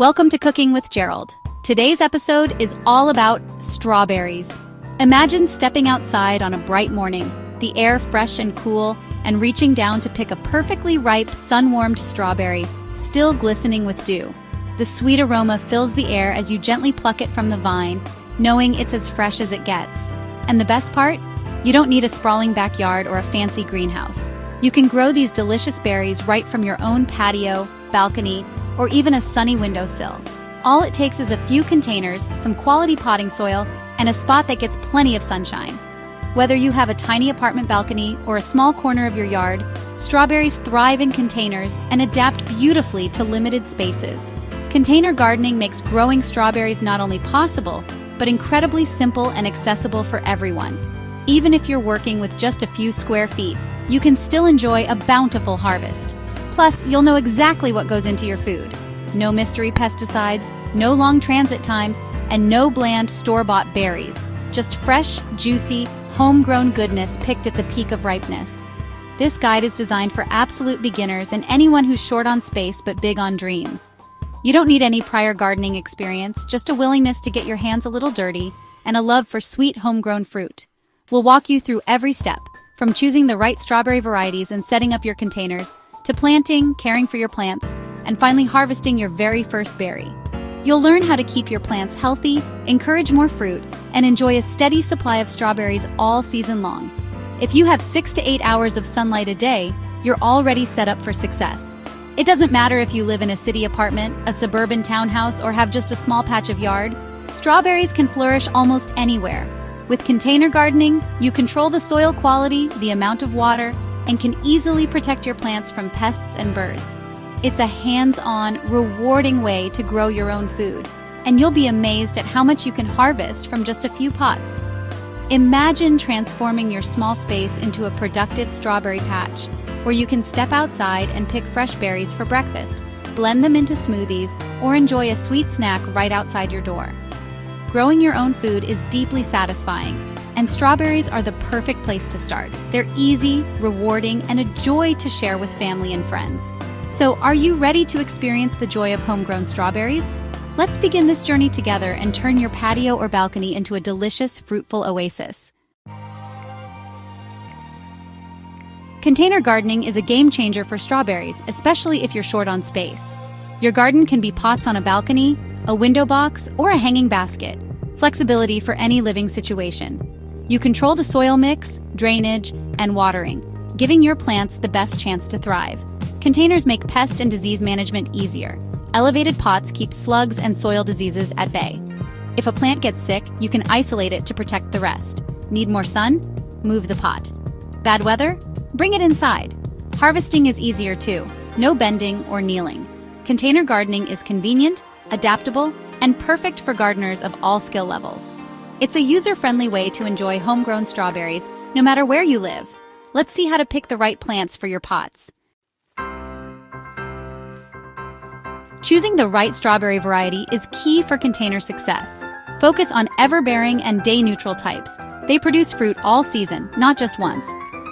Welcome to Cooking with Gerald. Today's episode is all about strawberries. Imagine stepping outside on a bright morning, the air fresh and cool, and reaching down to pick a perfectly ripe, sun-warmed strawberry, still glistening with dew. The sweet aroma fills the air as you gently pluck it from the vine, knowing it's as fresh as it gets. And the best part? You don't need a sprawling backyard or a fancy greenhouse. You can grow these delicious berries right from your own patio, balcony, or even a sunny windowsill. All it takes is a few containers, some quality potting soil, and a spot that gets plenty of sunshine. Whether you have a tiny apartment balcony or a small corner of your yard, strawberries thrive in containers and adapt beautifully to limited spaces. Container gardening makes growing strawberries not only possible, but incredibly simple and accessible for everyone. Even if you're working with just a few square feet, you can still enjoy a bountiful harvest. Plus, you'll know exactly what goes into your food. No mystery pesticides, no long transit times, and no bland store-bought berries. Just fresh, juicy, homegrown goodness picked at the peak of ripeness. This guide is designed for absolute beginners and anyone who's short on space but big on dreams. You don't need any prior gardening experience, just a willingness to get your hands a little dirty and a love for sweet homegrown fruit. We'll walk you through every step, from choosing the right strawberry varieties and setting up your containers, to planting, caring for your plants, and finally harvesting your very first berry. You'll learn how to keep your plants healthy, encourage more fruit, and enjoy a steady supply of strawberries all season long. If you have 6 to 8 hours of sunlight a day, you're already set up for success. It doesn't matter if you live in a city apartment, a suburban townhouse, or have just a small patch of yard, strawberries can flourish almost anywhere. With container gardening, you control the soil quality, the amount of water, and can easily protect your plants from pests and birds. It's a hands-on, rewarding way to grow your own food, and you'll be amazed at how much you can harvest from just a few pots. Imagine transforming your small space into a productive strawberry patch, where you can step outside and pick fresh berries for breakfast, blend them into smoothies, or enjoy a sweet snack right outside your door. Growing your own food is deeply satisfying, and strawberries are the perfect place to start. They're easy, rewarding, and a joy to share with family and friends. So, are you ready to experience the joy of homegrown strawberries? Let's begin this journey together and turn your patio or balcony into a delicious, fruitful oasis. Container gardening is a game changer for strawberries, especially if you're short on space. Your garden can be pots on a balcony, a window box, or a hanging basket. Flexibility for any living situation. You control the soil mix, drainage, and watering, giving your plants the best chance to thrive. Containers make pest and disease management easier. Elevated pots keep slugs and soil diseases at bay. If a plant gets sick, you can isolate it to protect the rest. Need more sun? Move the pot. Bad weather? Bring it inside. Harvesting is easier too. No bending or kneeling. Container gardening is convenient, adaptable, and perfect for gardeners of all skill levels. It's a user-friendly way to enjoy homegrown strawberries, no matter where you live. Let's see how to pick the right plants for your pots. Choosing the right strawberry variety is key for container success. Focus on ever-bearing and day-neutral types. They produce fruit all season, not just once.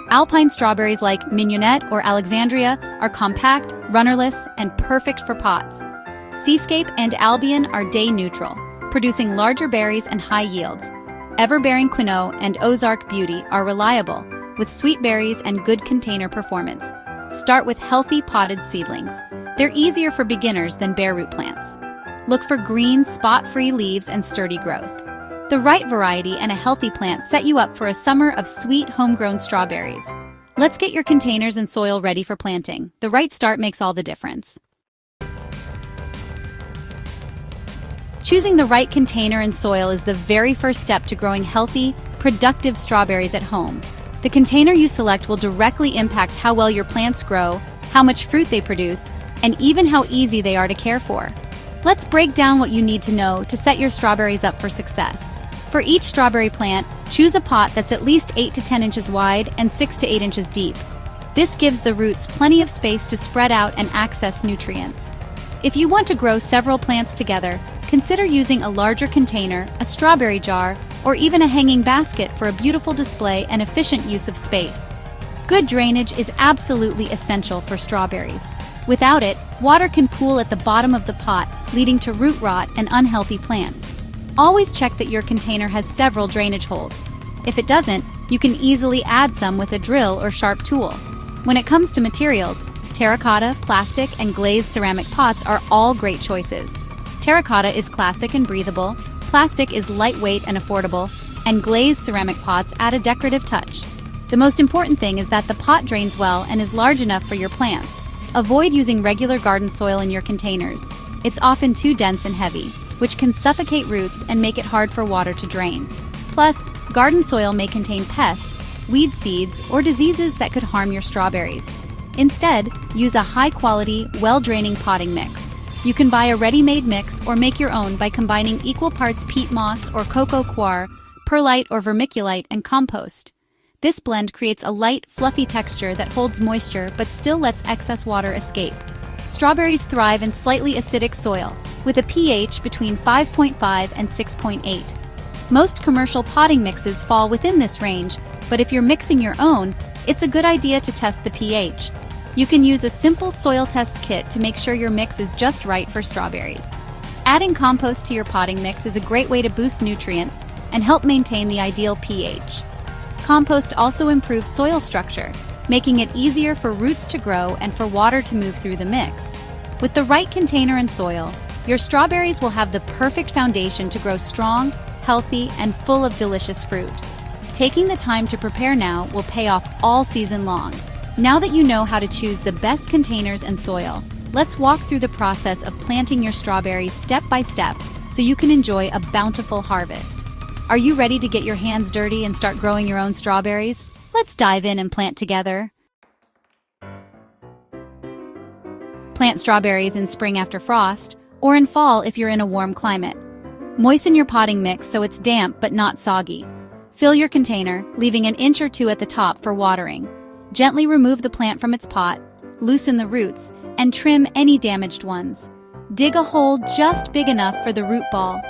Alpine strawberries like Mignonette or Alexandria are compact, runnerless, and perfect for pots. Seascape and Albion are day-neutral, producing larger berries and high yields. Ever-bearing Quinault and Ozark Beauty are reliable, with sweet berries and good container performance. Start with healthy potted seedlings. They're easier for beginners than bare root plants. Look for green, spot-free leaves and sturdy growth. The right variety and a healthy plant set you up for a summer of sweet homegrown strawberries. Let's get your containers and soil ready for planting. The right start makes all the difference. Choosing the right container and soil is the very first step to growing healthy, productive strawberries at home. The container you select will directly impact how well your plants grow, how much fruit they produce, and even how easy they are to care for. Let's break down what you need to know to set your strawberries up for success. For each strawberry plant, choose a pot that's at least 8 to 10 inches wide and 6 to 8 inches deep. This gives the roots plenty of space to spread out and access nutrients. If you want to grow several plants together, consider using a larger container, a strawberry jar, or even a hanging basket for a beautiful display and efficient use of space. Good drainage is absolutely essential for strawberries. Without it, water can pool at the bottom of the pot, leading to root rot and unhealthy plants. Always check that your container has several drainage holes. If it doesn't, you can easily add some with a drill or sharp tool. When it comes to materials, terracotta, plastic, and glazed ceramic pots are all great choices. Terracotta is classic and breathable, plastic is lightweight and affordable, and glazed ceramic pots add a decorative touch. The most important thing is that the pot drains well and is large enough for your plants. Avoid using regular garden soil in your containers. It's often too dense and heavy, which can suffocate roots and make it hard for water to drain. Plus, garden soil may contain pests, weed seeds, or diseases that could harm your strawberries. Instead, use a high-quality, well-draining potting mix. You can buy a ready-made mix or make your own by combining equal parts peat moss or cocoa coir, perlite or vermiculite, and compost. This blend creates a light, fluffy texture that holds moisture but still lets excess water escape. Strawberries thrive in slightly acidic soil, with a pH between 5.5 and 6.8. Most commercial potting mixes fall within this range, but if you're mixing your own, it's a good idea to test the pH. You can use a simple soil test kit to make sure your mix is just right for strawberries. Adding compost to your potting mix is a great way to boost nutrients and help maintain the ideal pH. Compost also improves soil structure, making it easier for roots to grow and for water to move through the mix. With the right container and soil, your strawberries will have the perfect foundation to grow strong, healthy, and full of delicious fruit. Taking the time to prepare now will pay off all season long. Now that you know how to choose the best containers and soil, let's walk through the process of planting your strawberries step by step so you can enjoy a bountiful harvest. Are you ready to get your hands dirty and start growing your own strawberries? Let's dive in and plant together. Plant strawberries in spring after frost, or in fall if you're in a warm climate. Moisten your potting mix so it's damp but not soggy. Fill your container, leaving an inch or two at the top for watering. Gently remove the plant from its pot, loosen the roots, and trim any damaged ones. Dig a hole just big enough for the root ball.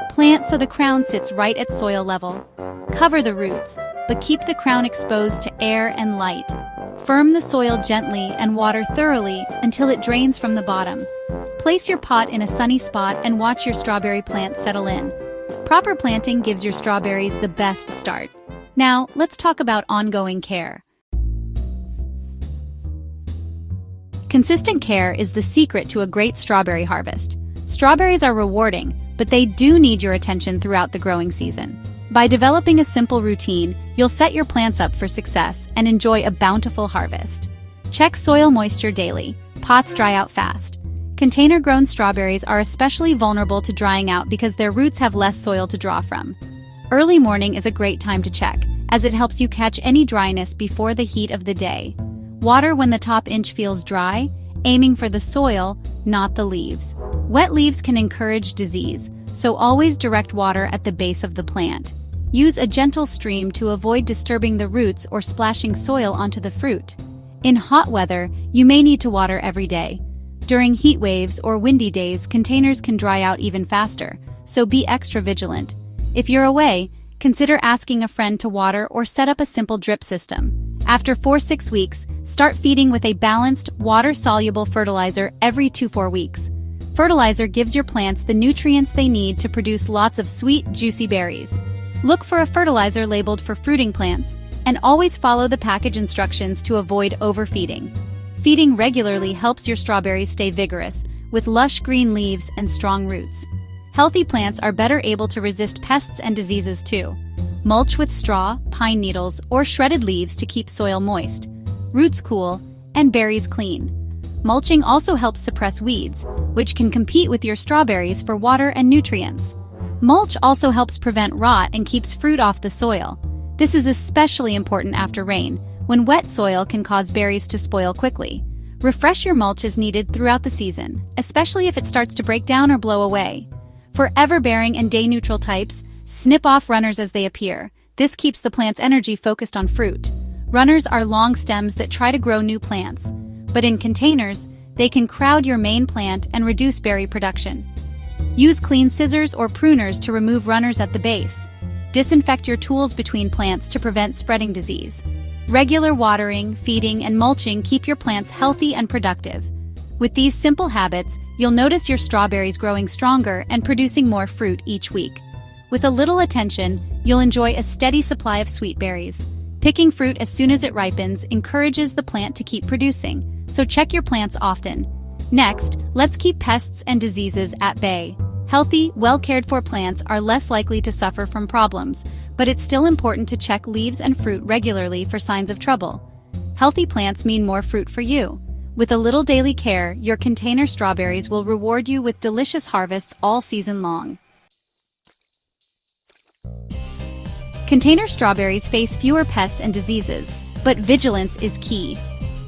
Plant so the crown sits right at soil level. Cover the roots, but keep the crown exposed to air and light. Firm the soil gently and water thoroughly until it drains from the bottom. Place your pot in a sunny spot and watch your strawberry plant settle in. Proper planting gives your strawberries the best start. Now, let's talk about ongoing care. Consistent care is the secret to a great strawberry harvest. Strawberries are rewarding, but they do need your attention throughout the growing season. By developing a simple routine, you'll set your plants up for success and enjoy a bountiful harvest. Check soil moisture daily. Pots dry out fast. Container-grown strawberries are especially vulnerable to drying out because their roots have less soil to draw from. Early morning is a great time to check, as it helps you catch any dryness before the heat of the day. Water when the top inch feels dry, aiming for the soil, not the leaves. Wet leaves can encourage disease, so always direct water at the base of the plant. Use a gentle stream to avoid disturbing the roots or splashing soil onto the fruit. In hot weather, you may need to water every day. During heat waves or windy days, containers can dry out even faster, so be extra vigilant. If you're away, consider asking a friend to water or set up a simple drip system. After 4-6 weeks, start feeding with a balanced, water-soluble fertilizer every 2-4 weeks. Fertilizer gives your plants the nutrients they need to produce lots of sweet, juicy berries. Look for a fertilizer labeled for fruiting plants, and always follow the package instructions to avoid overfeeding. Feeding regularly helps your strawberries stay vigorous, with lush green leaves and strong roots. Healthy plants are better able to resist pests and diseases too. Mulch with straw, pine needles, or shredded leaves to keep soil moist, roots cool, and berries clean. Mulching also helps suppress weeds, which can compete with your strawberries for water and nutrients. Mulch also helps prevent rot and keeps fruit off the soil. This is especially important after rain, when wet soil can cause berries to spoil quickly. Refresh your mulch as needed throughout the season, especially if it starts to break down or blow away. For ever-bearing and day-neutral types, snip off runners as they appear. This keeps the plant's energy focused on fruit. Runners are long stems that try to grow new plants, but in containers, they can crowd your main plant and reduce berry production. Use clean scissors or pruners to remove runners at the base. Disinfect your tools between plants to prevent spreading disease. Regular watering, feeding, and mulching keep your plants healthy and productive. With these simple habits, you'll notice your strawberries growing stronger and producing more fruit each week. With a little attention, you'll enjoy a steady supply of sweet berries. Picking fruit as soon as it ripens encourages the plant to keep producing, so check your plants often. Next, let's keep pests and diseases at bay. Healthy, well-cared-for plants are less likely to suffer from problems, but it's still important to check leaves and fruit regularly for signs of trouble. Healthy plants mean more fruit for you. With a little daily care, your container strawberries will reward you with delicious harvests all season long. Container strawberries face fewer pests and diseases, but vigilance is key.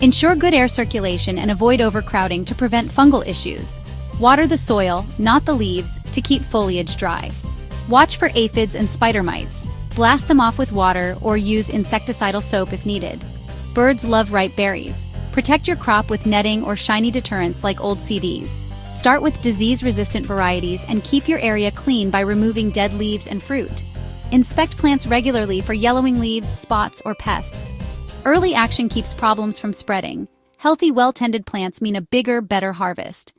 Ensure good air circulation and avoid overcrowding to prevent fungal issues. Water the soil, not the leaves, to keep foliage dry. Watch for aphids and spider mites. Blast them off with water or use insecticidal soap if needed. Birds love ripe berries. Protect your crop with netting or shiny deterrents like old CDs. Start with disease-resistant varieties and keep your area clean by removing dead leaves and fruit. Inspect plants regularly for yellowing leaves, spots, or pests. Early action keeps problems from spreading. Healthy, well-tended plants mean a bigger, better harvest.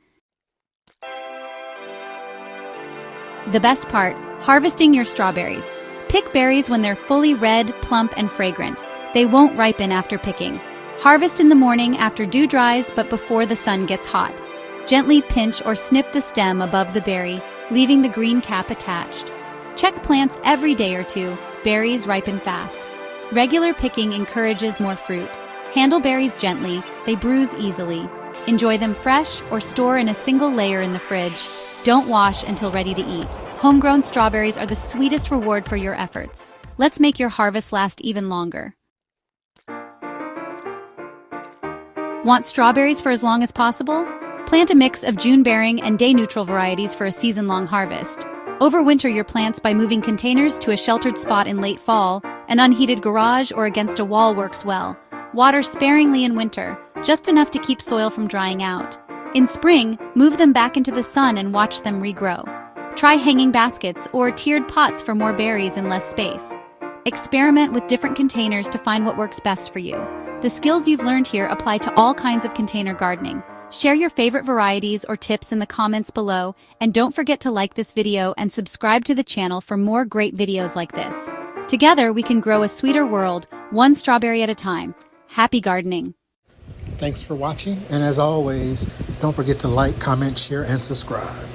The best part, harvesting your strawberries. Pick berries when they're fully red, plump, and fragrant. They won't ripen after picking. Harvest in the morning after dew dries but before the sun gets hot. Gently pinch or snip the stem above the berry, leaving the green cap attached. Check plants every day or two. Berries ripen fast. Regular picking encourages more fruit. Handle berries gently, they bruise easily. Enjoy them fresh or store in a single layer in the fridge. Don't wash until ready to eat. Homegrown strawberries are the sweetest reward for your efforts. Let's make your harvest last even longer. Want strawberries for as long as possible? Plant a mix of June-bearing and day-neutral varieties for a season-long harvest. Overwinter your plants by moving containers to a sheltered spot in late fall. An unheated garage or against a wall works well. Water sparingly in winter, just enough to keep soil from drying out. In spring, move them back into the sun and watch them regrow. Try hanging baskets or tiered pots for more berries in less space. Experiment with different containers to find what works best for you. The skills you've learned here apply to all kinds of container gardening. Share your favorite varieties or tips in the comments below, and don't forget to like this video and subscribe to the channel for more great videos like this. Together, we can grow a sweeter world, one strawberry at a time. Happy gardening! Thanks for watching, and as always, don't forget to like, comment, share, and subscribe.